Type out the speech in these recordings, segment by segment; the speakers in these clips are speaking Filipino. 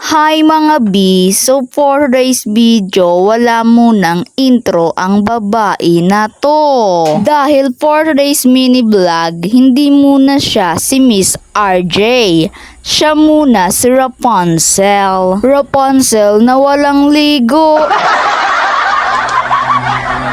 Hi mga B, so for today's video, wala munang intro ang babae na to. Dahil for today's mini vlog, hindi muna siya si Miss RJ. Siya muna si Rapunzel. Rapunzel na walang ligo.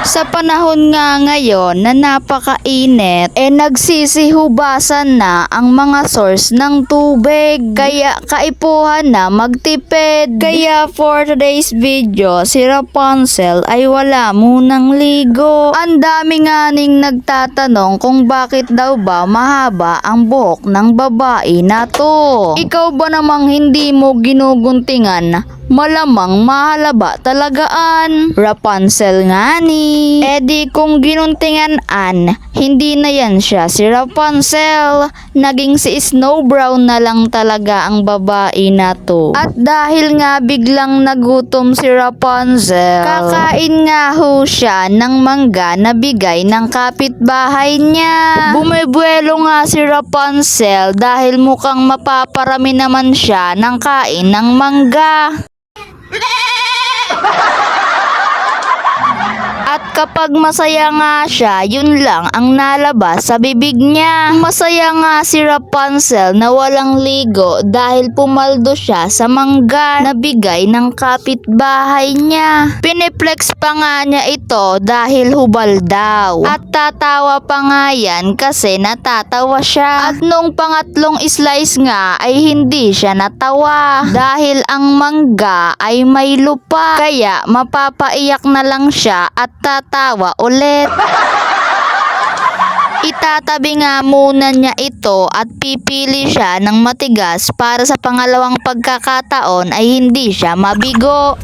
Sa panahon nga ngayon na napakainit, nagsisihubasan na ang mga source ng tubig. Kaya kaipuhan na magtipid. Kaya for today's video, si Rapunzel ay wala munang ligo. Ang dami nga ning nagtatanong kung bakit daw ba mahaba ang buhok ng babae na to. Ikaw ba namang hindi mo ginuguntingan? Malamang mahalaba talagaan. Rapunzel nga ni. Di kung ginuntingan-an, hindi na yan siya si Rapunzel. Naging si Snow Brown na lang talaga ang babae na to. At dahil nga biglang nagutom si Rapunzel, kakain nga ho siya ng mangga na bigay ng kapitbahay niya. Bumibuelo nga si Rapunzel dahil mukhang mapaparami naman siya ng kain ng mangga. At kapag masaya nga siya, yun lang ang nalabas sa bibig niya. Masaya nga si Rapunzel na walang ligo dahil pumaldo siya sa mangga na bigay ng kapitbahay niya. Piniplex pa nga niya ito dahil hubal daw. At tatawa pa nga yan kasi natatawa siya. At nung pangatlong slice nga ay hindi siya natawa dahil ang mangga ay may lupa. Kaya mapapaiyak na lang siya at tatawa ulit. Itatabi nga muna niya ito at pipili siya ng matigas para sa pangalawang pagkakataon ay hindi siya mabigo.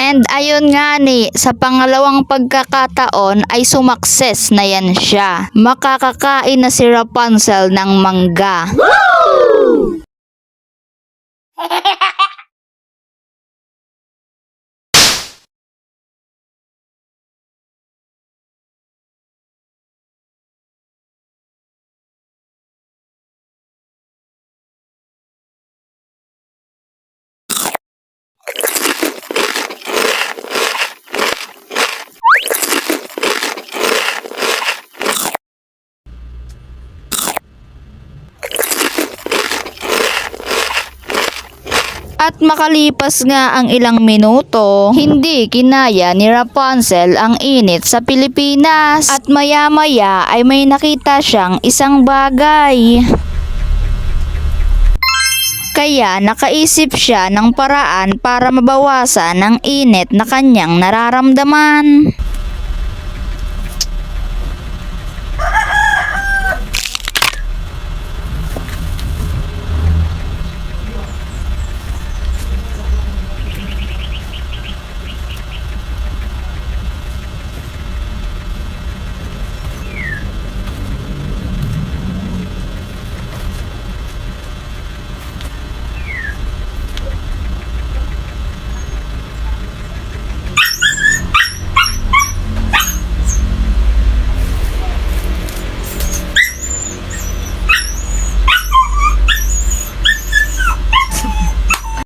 And ayun nga ni, sa pangalawang pagkakataon ay sumakses na yan siya. Makakakain na si Rapunzel ng mangga. Woo! At makalipas nga ang ilang minuto, hindi kinaya ni Rapunzel ang init sa Pilipinas. At maya-maya ay may nakita siyang isang bagay. Kaya nakaisip siya ng paraan para mabawasan ang init na kanyang nararamdaman.